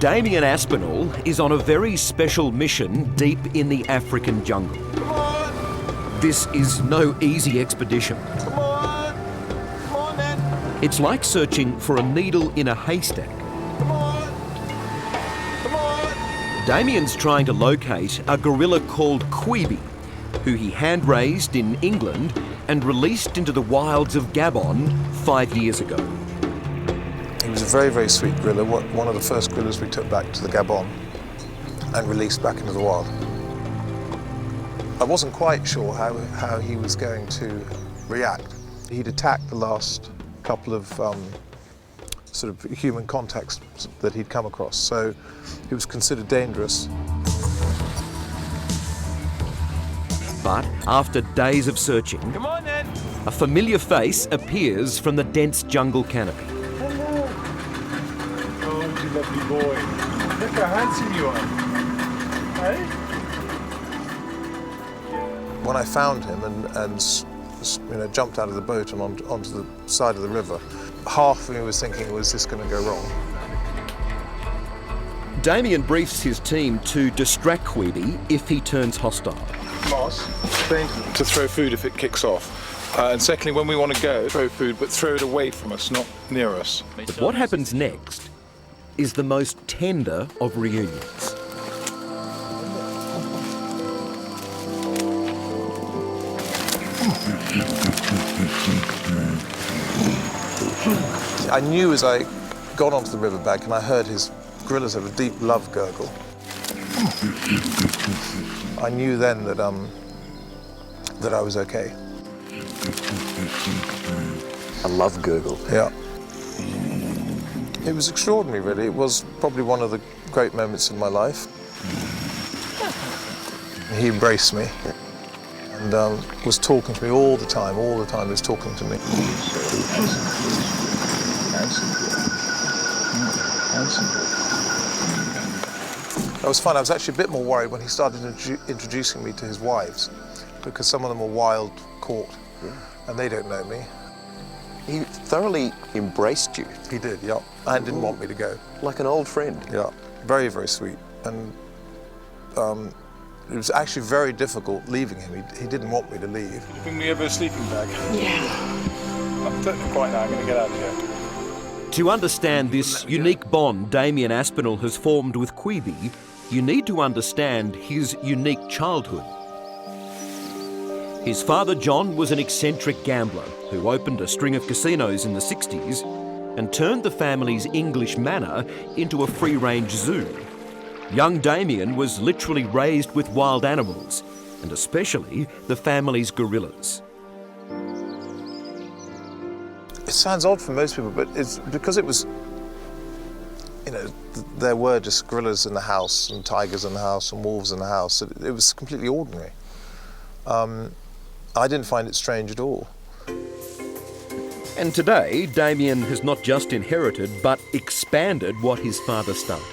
Damian Aspinall is on a very special mission deep in the African jungle. Come on! This is no easy expedition. Come on! Come on, man! It's like searching for a needle in a haystack. Come on! Come on! Damian's trying to locate a gorilla called Kwibi, who he hand-raised in England and released into the wilds of Gabon 5 years ago. He was a very, very sweet gorilla, one of the first gorillas we took back to the Gabon and released back into the wild. I wasn't quite sure how he was going to react. He'd attacked the last couple of sort of human contacts that he'd come across, so he was considered dangerous. But after days of searching, Come on, then! a familiar face appears from the dense jungle canopy. Hello! Oh, you lovely boy. Look how handsome you are. Hey? When I found him and jumped out of the boat and onto the side of the river, half of me was thinking, was this going to go wrong? Damian briefs his team to distract Kwibi if he turns hostile. Boss, it's dangerous to throw food if it kicks off. And secondly, when we want to go, throw food, but throw it away from us, not near us. But what happens next is the most tender of reunions. I knew as I got onto the riverbank and I heard his gorillas have a deep love gurgle. I knew then that I was okay. A love gurgle. Yeah. It was extraordinary, really. It was probably one of the great moments of my life. He embraced me and was talking to me all the time he was talking to me. That was fun. I was actually a bit more worried when he started introducing me to his wives, because some of them were wild caught, and they don't know me. He thoroughly embraced you. He did, yeah, and didn't want me to go. Like an old friend. Yeah, very, very sweet. And it was actually very difficult leaving him. He didn't want me to leave. Bring me over a sleeping bag. Yeah. I'm certainly quite now. I'm going to get out of here. To understand this unique bond Damian Aspinall has formed with Kwibi, you need to understand his unique childhood. His father, John, was an eccentric gambler who opened a string of casinos in the 60s and turned the family's English manor into a free-range zoo. Young Damian was literally raised with wild animals, and especially the family's gorillas. It sounds odd for most people, but it's because it was, there were just gorillas in the house and tigers in the house and wolves in the house. It was completely ordinary. I didn't find it strange at all. And today, Damian has not just inherited, but expanded what his father started.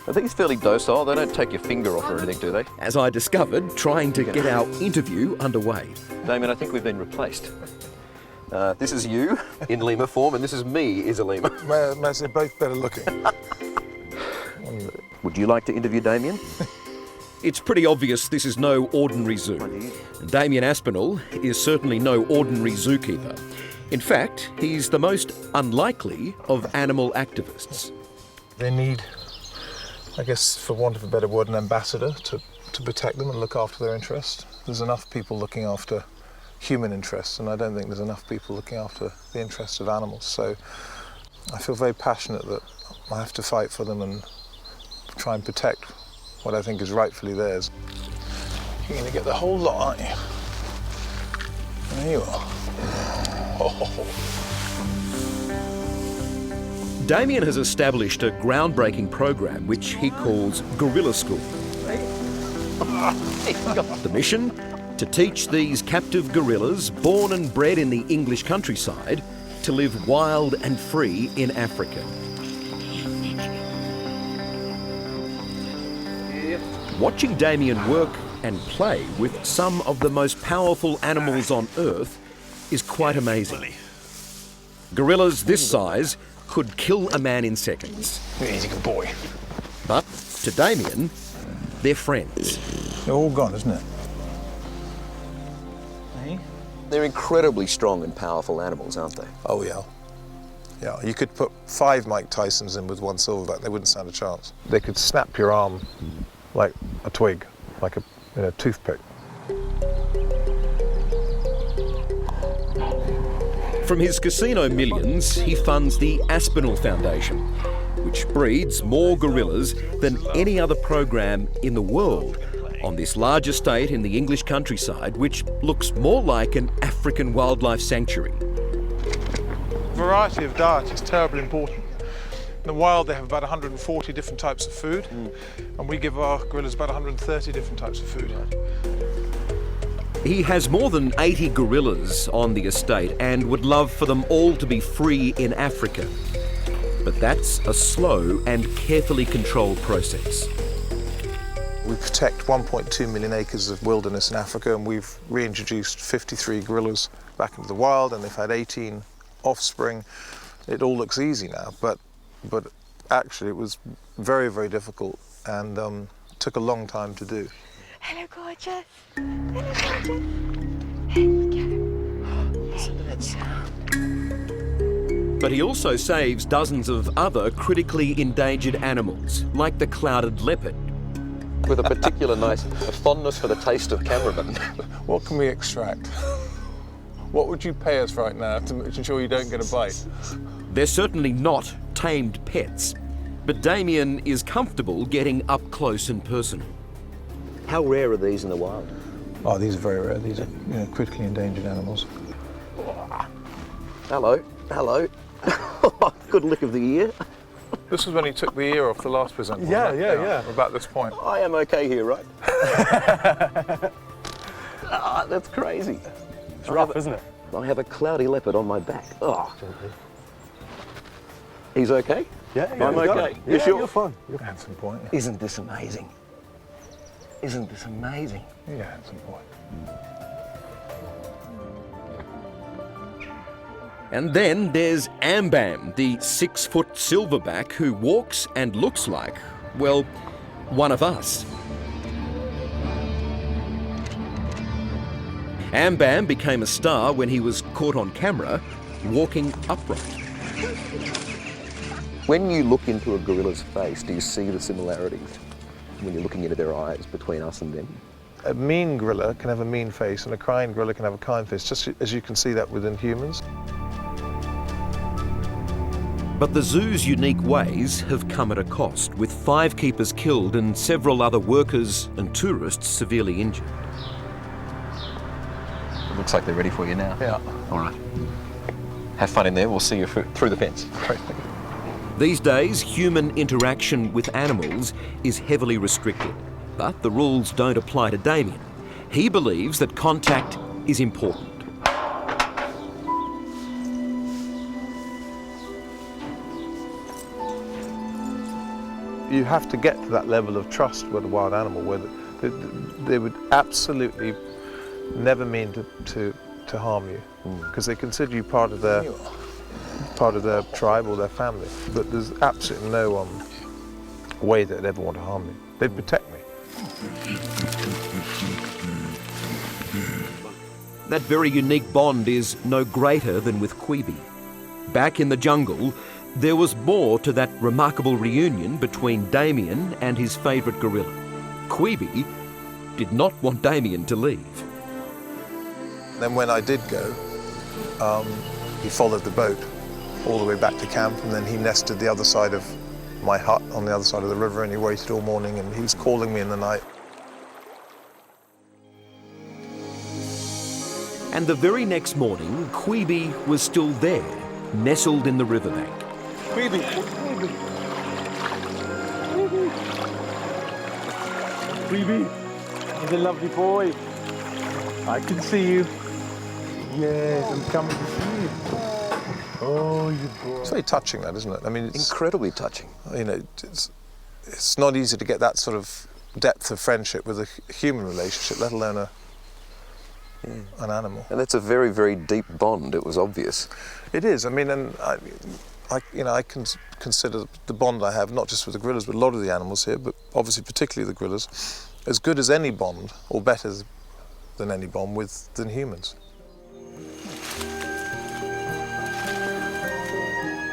I think it's fairly docile. They don't take your finger off or anything, do they? As I discovered, trying to get our interview underway. Damien, I think we've been replaced. This is you in lemur form, and this is me as a lemur. They're both better looking. Would you like to interview Damien? It's pretty obvious this is no ordinary zoo. Damian Aspinall is certainly no ordinary zookeeper. In fact, he's the most unlikely of animal activists. They need, I guess, for want of a better word, an ambassador to protect them and look after their interests. There's enough people looking after human interests, and I don't think there's enough people looking after the interests of animals. So I feel very passionate that I have to fight for them and try and protect what I think is rightfully theirs. You're going to get the whole lot, aren't you? There you are. Oh. Damian has established a groundbreaking program which he calls Gorilla School. The mission? To teach these captive gorillas, born and bred in the English countryside, to live wild and free in Africa. Watching Damian work and play with some of the most powerful animals on Earth is quite amazing. Gorillas this size could kill a man in seconds. Easy, good boy. But to Damian, they're friends. They're all gone, isn't it? They're incredibly strong and powerful animals, aren't they? Oh, yeah. Yeah, you could put 5 Mike Tysons in with one silverback, they wouldn't stand a chance. They could snap your arm like a twig, like a toothpick. From his casino millions, he funds the Aspinall Foundation, which breeds more gorillas than any other program in the world on this large estate in the English countryside, which looks more like an African wildlife sanctuary. Variety of diet is terribly important. In the wild, they have about 140 different types of food, and we give our gorillas about 130 different types of food. He has more than 80 gorillas on the estate and would love for them all to be free in Africa. But that's a slow and carefully controlled process. We protect 1.2 million acres of wilderness in Africa, and we've reintroduced 53 gorillas back into the wild, and they've had 18 offspring. It all looks easy now, but actually it was very, very difficult and took a long time to do. Hello, gorgeous. Hello, gorgeous. Hey, listen to that sound. But he also saves dozens of other critically endangered animals, like the clouded leopard. With a particular a fondness for the taste of cameramen. What can we extract? What would you pay us right now to ensure you don't get a bite? They're certainly not tamed pets, but Damian is comfortable getting up close and personal. How rare are these in the wild? Oh, these are very rare. These are critically endangered animals. Hello, hello. Good lick of the ear. This was when he took the ear off the last presenter. Yeah. About this point. I am okay here, right? That's crazy. It's rough, isn't it? I have a cloudy leopard on my back. Oh. He's okay? Yeah, I'm okay. You sure? You're fine. At some point. Isn't this amazing? Isn't this amazing? Yeah, at some point. And then there's Ambam, the 6-foot silverback who walks and looks like, well, one of us. Ambam became a star when he was caught on camera walking upright. When you look into a gorilla's face, do you see the similarities when you're looking into their eyes between us and them? A mean gorilla can have a mean face, and a kind gorilla can have a kind face, just as you can see that within humans. But the zoo's unique ways have come at a cost, with 5 keepers killed and several other workers and tourists severely injured. It looks like they're ready for you now. Yeah. All right. Have fun in there. We'll see you through the fence. Great. These days, human interaction with animals is heavily restricted, but the rules don't apply to Damian. He believes that contact is important. You have to get to that level of trust with a wild animal where they would absolutely never mean to harm you, because they consider you part of their tribe or their family. But there's absolutely no way that they'd ever want to harm me. They'd protect me. That very unique bond is no greater than with Kwibi. Back in the jungle, there was more to that remarkable reunion between Damian and his favourite gorilla. Kwibi did not want Damian to leave. Then when I did go, he followed the boat all the way back to camp, and then he nested the other side of my hut on the other side of the river, and he waited all morning, and he was calling me in the night. And the very next morning, Kwibi was still there, nestled in the riverbank. Kwibi! Kwibi, he's a lovely boy. I can see you. Yes, I'm coming to see you. Oh, you boy. It's very touching, that, isn't it? I mean, it's Incredibly touching. you know, it's not easy to get that sort of depth of friendship with a human relationship, let alone an animal. And that's a very, very deep bond. It was obvious. It is. I mean, and I can consider the bond I have, not just with the gorillas, but a lot of the animals here, but obviously particularly the gorillas, as good as any bond, or better than any bond than humans.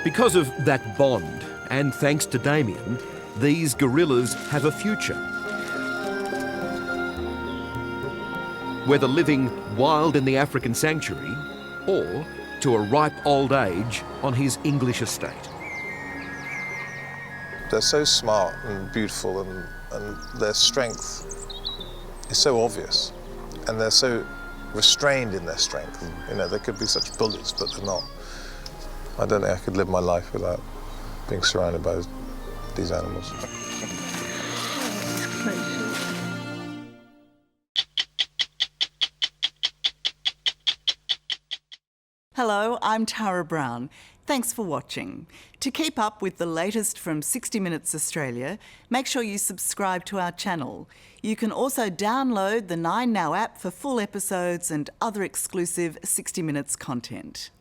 Because of that bond, and thanks to Damian, these gorillas have a future. Whether living wild in the African sanctuary, or to a ripe old age on his English estate. They're so smart and beautiful, and their strength is so obvious, and they're so restrained in their strength. You know, they could be such bullies, but they're not. I don't think I could live my life without being surrounded by these animals. Hello, I'm Tara Brown. Thanks for watching. To keep up with the latest from 60 Minutes Australia, make sure you subscribe to our channel. You can also download the 9Now app for full episodes and other exclusive 60 Minutes content.